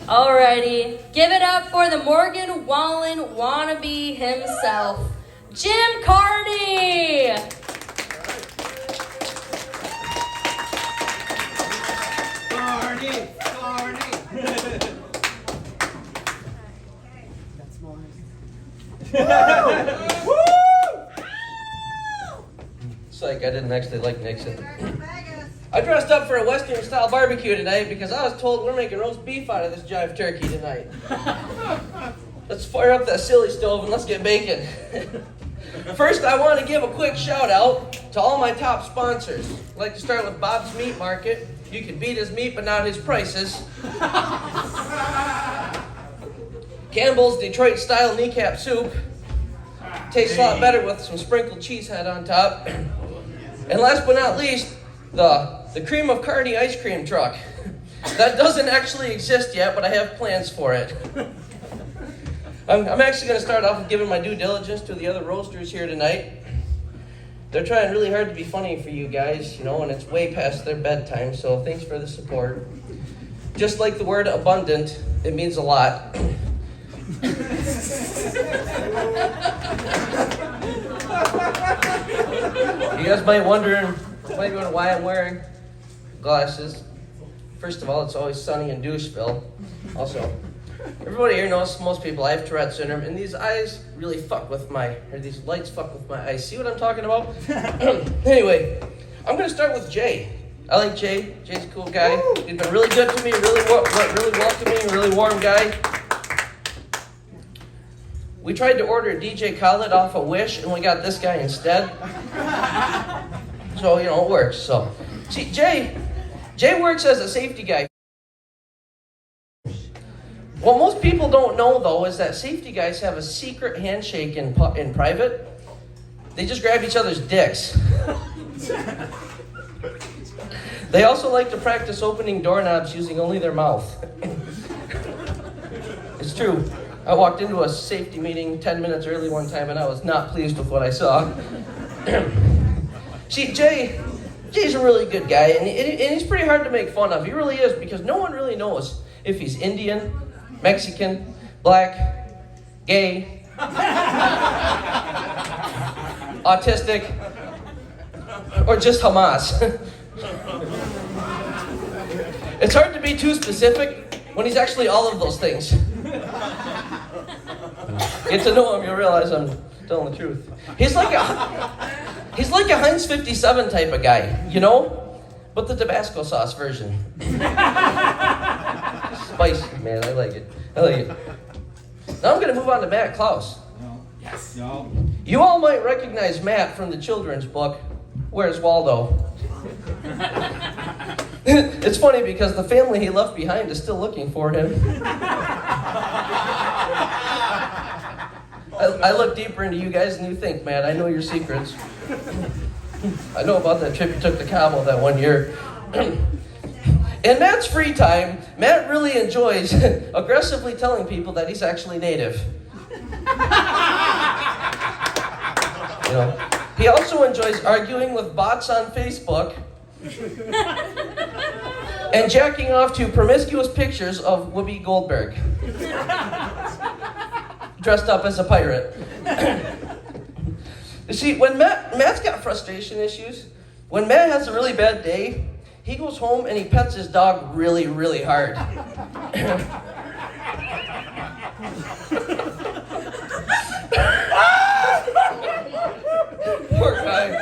Alrighty, give it up for the Morgan Wallen wannabe himself, Jim Carney! Carney! That's mine. It's like I didn't actually like Nixon. I dressed up for a Western style barbecue tonight because I was told we're making roast beef out of this jive turkey tonight. Let's fire up that silly stove and let's get bacon. First, I want to give a quick shout out to all my top sponsors. I'd like to start with Bob's Meat Market. You can beat his meat but not his prices. Campbell's Detroit style kneecap soup. Tastes a lot better with some sprinkled cheese head on top. And last but not least, the cream of Carney ice cream truck. That doesn't actually exist yet, but I have plans for it. I'm actually going to start off with giving my due diligence to the other roasters here tonight. They're trying really hard to be funny for you guys, you know, and it's way past their bedtime, so thanks for the support. Just like the word abundant, it means a lot. You guys might wonder why I'm wearing glasses. First of all, it's always sunny in Doucheville. Also, everybody here knows, most people, I have Tourette syndrome, and these lights fuck with my eyes. See what I'm talking about? Anyway, I'm gonna start with Jay. I like Jay. Jay's a cool guy. He's been really good to me, really welcoming, really warm guy. We tried to order DJ Khaled off of Wish, and we got this guy instead. So, you know, it works. So, see, Jay works as a safety guy. What most people don't know, though, is that safety guys have a secret handshake in private. They just grab each other's dicks. They also like to practice opening doorknobs using only their mouth. It's true. I walked into a safety meeting 10 minutes early one time, and I was not pleased with what I saw. See, Jay's a really good guy, and he's pretty hard to make fun of. He really is, because no one really knows if he's Indian, Mexican, black, gay, autistic, or just Hamas. It's hard to be too specific when he's actually all of those things. Get to know him, you'll realize I'm telling the truth. He's like a Heinz 57 type of guy, you know? But the Tabasco sauce version. Spicy, man, I like it. Now I'm gonna move on to Matt Klaus. Yes. No. You all might recognize Matt from the children's book, Where's Waldo? It's funny because the family he left behind is still looking for him. I look deeper into you guys than you think, Matt. I know your secrets. I know about that trip you took to Cabo that one year. In Matt's free time, Matt really enjoys aggressively telling people that he's actually native. You know, he also enjoys arguing with bots on Facebook and jacking off to promiscuous pictures of Whoopi Goldberg, dressed up as a pirate. You see, when Matt's got frustration issues, when Matt has a really bad day, he goes home and he pets his dog really, really hard. Poor guy.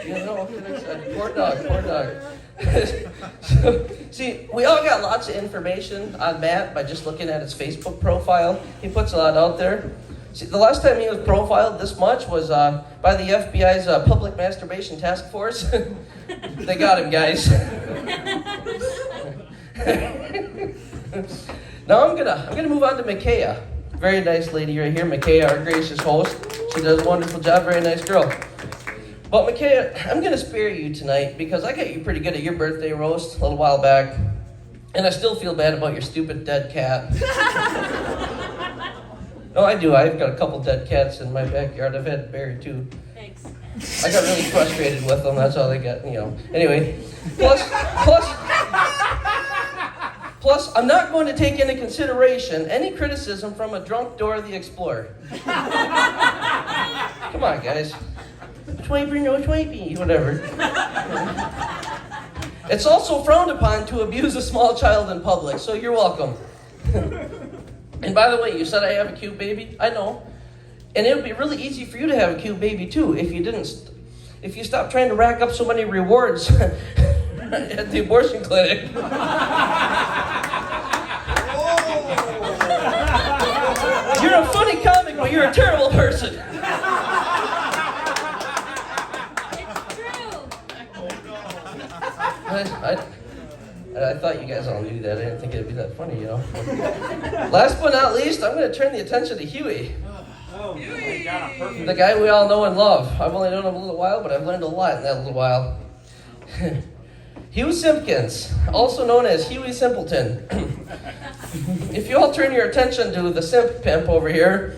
You know, what can I say? Poor dog. So, see, we all got lots of information on Matt by just looking at his Facebook profile. He puts a lot out there. See, the last time he was profiled this much was by the FBI's Public Masturbation Task Force. They got him, guys. Now I'm gonna move on to Micaiah. Very nice lady right here, Micaiah, our gracious host. She does a wonderful job, very nice girl. But Micaiah, I'm gonna spare you tonight because I got you pretty good at your birthday roast a little while back, and I still feel bad about your stupid dead cat. No, I do. I've got a couple dead cats in my backyard. I've had buried too. Thanks. I got really frustrated with them. That's all they got, Anyway, plus, I'm not going to take into consideration any criticism from a drunk Dora the Explorer. Come on, guys. Swiper, no swipey, whatever. It's also frowned upon to abuse a small child in public, so you're welcome. And by the way, you said I have a cute baby? I know. And it would be really easy for you to have a cute baby too if you stopped trying to rack up so many rewards at the abortion clinic. You're a funny comic, but you're a terrible person. It's true. I thought you guys all knew that. I didn't think it'd be that funny, Last but not least, I'm going to turn the attention to Huey. Huey! The guy we all know and love. I've only known him a little while, but I've learned a lot in that little while. Huey Simpkins, also known as Huey Simpleton. If you all turn your attention to the simp pimp over here,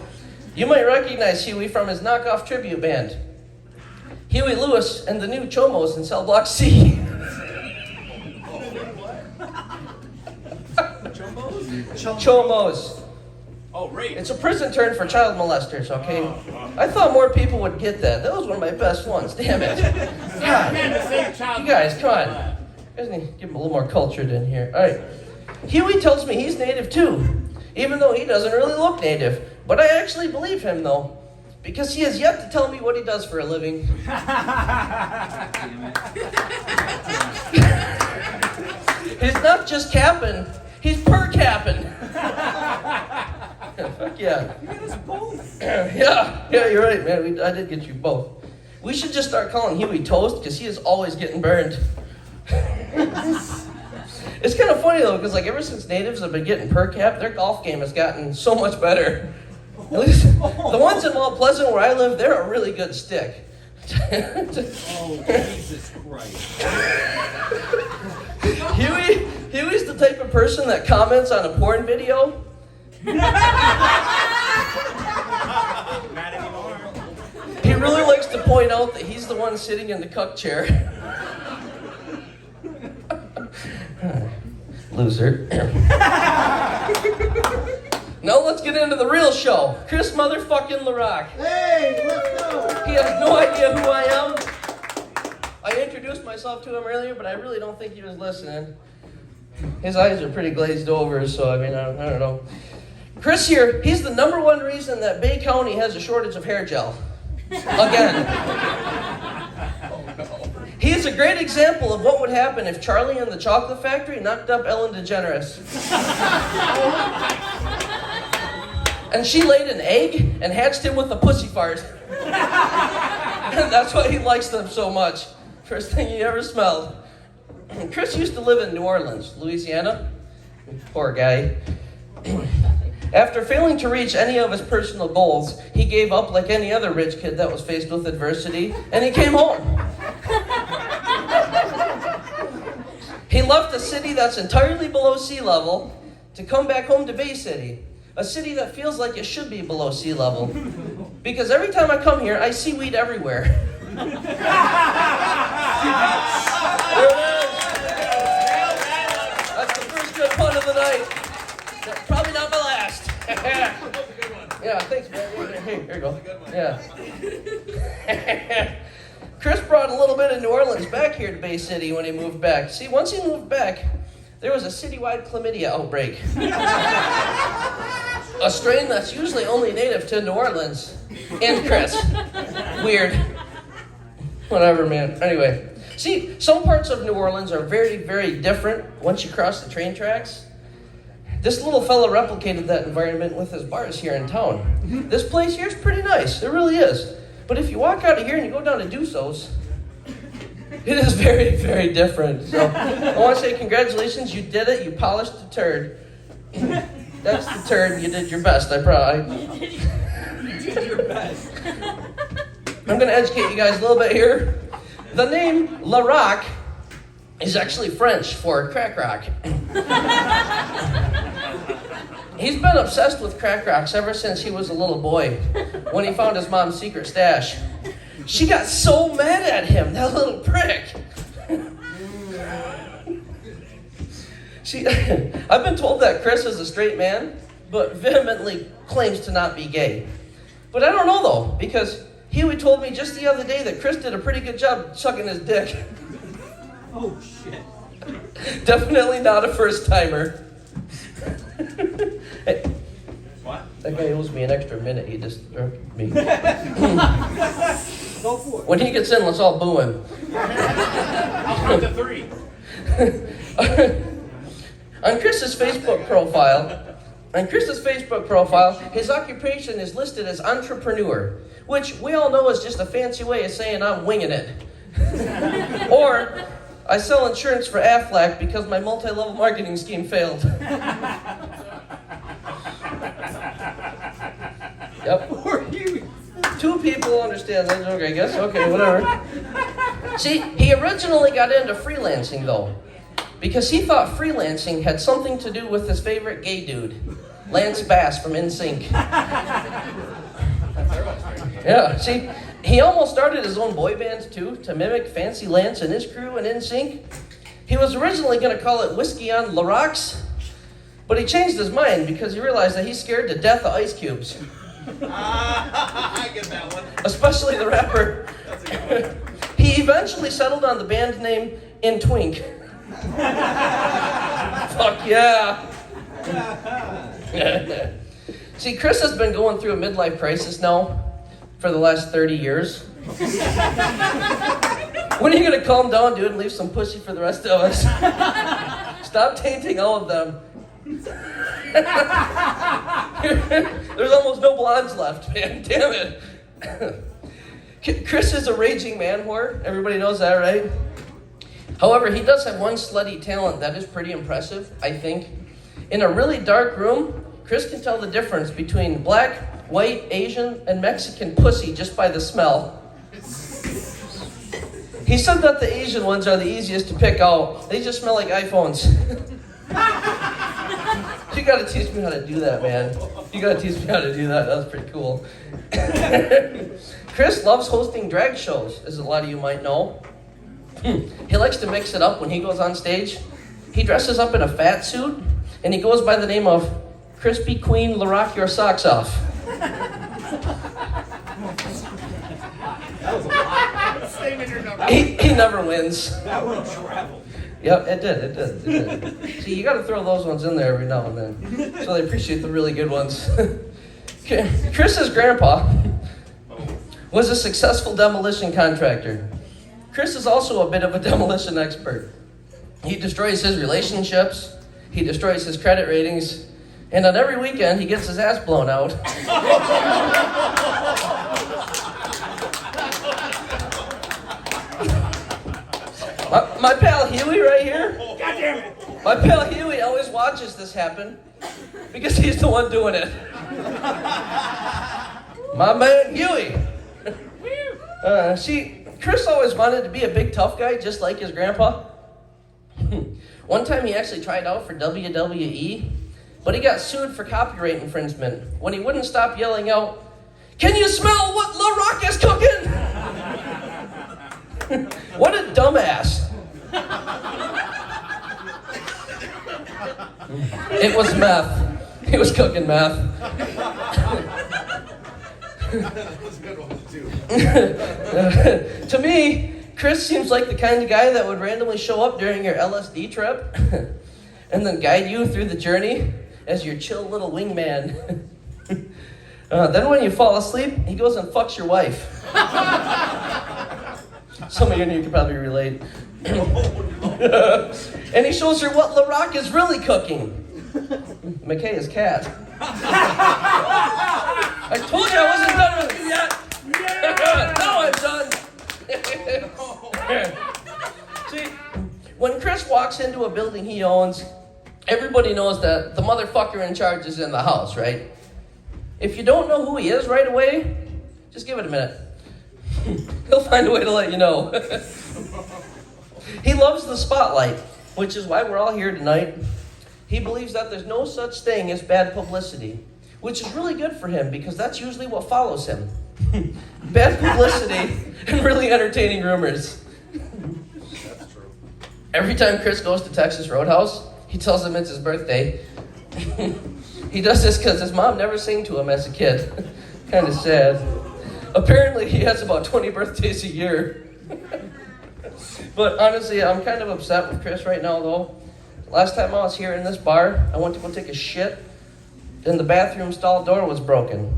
you might recognize Huey from his knockoff tribute band. Huey Lewis and the new Chomos in Cell Block C. Chomos. Oh, rape. It's a prison term for child molesters, okay? I thought more people would get that. That was one of my best ones. Damn it. God. You guys, come on. You guys need to give him a little more cultured in here. All right. Huey tells me he's native too, even though he doesn't really look native. But I actually believe him, though, because he has yet to tell me what he does for a living. He's not just capping, he's per-capping. Fuck yeah. You got us both. Yeah, you're right, man. I did get you both. We should just start calling Huey Toast, because he is always getting burned. It's kind of funny, though, because ever since natives have been getting per-cap, their golf game has gotten so much better. At least the ones in Mount Pleasant where I live, they're a really good stick. Oh, Jesus Christ. Huey's the type of person that comments on a porn video. Not anymore. He really likes to point out that he's the one sitting in the cuck chair. Loser. Now let's get into the real show. Kriss motherfucking Larock. Hey, let's go! He has no idea who I am. I introduced myself to him earlier, but I really don't think he was listening. His eyes are pretty glazed over, so I don't know. Kriss here, he's the #1 reason that Bay County has a shortage of hair gel. Again. He is a great example of what would happen if Charlie and the Chocolate Factory knocked up Ellen DeGeneres. And she laid an egg and hatched him with a pussy fart. And that's why he likes them so much. First thing he ever smelled. Kriss used to live in New Orleans, Louisiana. Poor guy. After failing to reach any of his personal goals, he gave up like any other rich kid that was faced with adversity, and he came home. He left a city that's entirely below sea level to come back home to Bay City, a city that feels like it should be below sea level. Because every time I come here, I see weed everywhere. There it is. That's the first good pun of the night. Probably not my last. Yeah, thanks, man. Hey, here you go. Yeah. Kriss brought a little bit of New Orleans back here to Bay City when he moved back. See, once he moved back, there was a citywide chlamydia outbreak. A strain that's usually only native to New Orleans. And Kriss. Weird. Whatever, man. Anyway. See, some parts of New Orleans are very, very different once you cross the train tracks. This little fella replicated that environment with his bars here in town. This place here is pretty nice. It really is. But if you walk out of here and you go down to Dussos, it is very, very different. So I want to say congratulations. You did it. You polished the turd. That's the turd. You did your best. I probably. You did your best. I'm going to educate you guys a little bit here. The name Larock is actually French for crack rock. He's been obsessed with crack rocks ever since he was a little boy, when he found his mom's secret stash. She got so mad at him, that little prick. I've been told that Kriss is a straight man, but vehemently claims to not be gay. But I don't know though, because Huey told me just the other day that Kriss did a pretty good job sucking his dick. Oh, shit. Definitely not a first timer. Hey, What? that guy owes me an extra minute. He just me. Go for it. When he gets in, let's all boo him. I'll count to 3. On Kriss's Facebook profile, his occupation is listed as entrepreneur, which we all know is just a fancy way of saying I'm winging it. Or, I sell insurance for Aflac because my multi-level marketing scheme failed. Yep. Poor Huey. 2 people understand that joke, I guess. Okay, whatever. See, he originally got into freelancing, though, because he thought freelancing had something to do with his favorite gay dude, Lance Bass from NSYNC. Yeah, see, he almost started his own boy band, too, to mimic Fancy Lance and his crew in NSYNC. He was originally going to call it Whiskey on Larocks, but he changed his mind because he realized that he's scared to death of ice cubes. I get that one. Especially the rapper. That's a good one. He eventually settled on the band name In Twink. Fuck yeah. See, Kriss has been going through a midlife crisis now for the last 30 years. When are you gonna calm down, dude, and leave some pussy for the rest of us? Stop tainting all of them. There's almost no blondes left, man. Damn it. Kriss is a raging man whore. Everybody knows that, right? However, he does have one slutty talent that is pretty impressive, I think. In a really dark room, Kriss can tell the difference between black, white, Asian, and Mexican pussy just by the smell. He said that the Asian ones are the easiest to pick out. They just smell like iPhones. You gotta teach me how to do that, man. You gotta teach me how to do that. That's pretty cool. Kriss loves hosting drag shows, as a lot of you might know. He likes to mix it up when he goes on stage. He dresses up in a fat suit, and he goes by the name of Crispy Queen Larock Your Socks Off. That was a lot. Save in your number. He never wins. That one traveled. Yep, it did. See, you gotta throw those ones in there every now and then, so they appreciate the really good ones. Kriss's grandpa was a successful demolition contractor. Kriss is also a bit of a demolition expert. He destroys his relationships, he destroys his credit ratings, and on every weekend he gets his ass blown out. My pal Huey right here, God damn it. my pal Huey always watches this happen because he's the one doing it. My man Huey. See, Kriss always wanted to be a big tough guy just like his grandpa. One time he actually tried out for WWE, but he got sued for copyright infringement when he wouldn't stop yelling out, "Can you smell what Larock is cooking?" What a dumbass. It was meth. He was cooking meth. That was a good one, too. To me, Kriss seems like the kind of guy that would randomly show up during your LSD trip and then guide you through the journey as your chill little wingman. Then when you fall asleep, he goes and fucks your wife. Some of you could probably relate. And he shows her what Larock is really cooking. McKay's cat. I told you I wasn't done with you yet. Now I'm done. See, when Kriss walks into a building he owns, everybody knows that the motherfucker in charge is in the house, right? If you don't know who he is right away, just give it a minute. He'll find a way to let you know. He loves the spotlight, which is why we're all here tonight. He believes that there's no such thing as bad publicity, which is really good for him because that's usually what follows him. bad publicity, and really entertaining rumors. That's true. Every time Kriss goes to Texas Roadhouse, he tells him it's his birthday. He does this because his mom never sang to him as a kid. Kind of sad. Apparently, he has about 20 birthdays a year. But honestly, I'm kind of upset with Kriss right now, though. Last time I was here in this bar, I went to go take a shit, and the bathroom stall door was broken.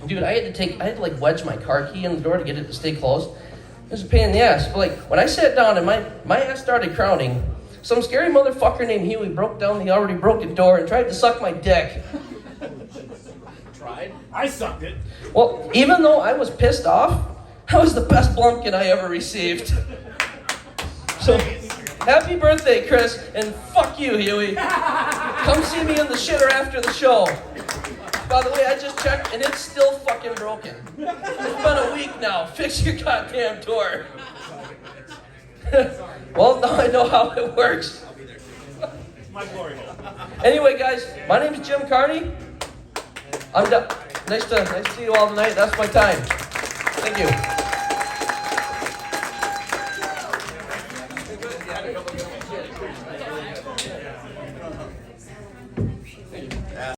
Dude, I had to like wedge my car key in the door to get it to stay closed. It was a pain in the ass. But like, when I sat down and my ass started crowning, some scary motherfucker named Huey broke down the already broken door and tried to suck my dick. Tried? I sucked it. Well, even though I was pissed off, that was the best blumpkin I ever received. So, happy birthday, Kriss, and fuck you, Huey. Come see me in the shitter after the show. By the way, I just checked, and it's still fucking broken. It's been a week now. Fix your goddamn door. Well, now I know how it works. My glory hole. Anyway, guys, my name is Jim Carney. I'm done. Nice to see you all tonight. That's my time. Thank you.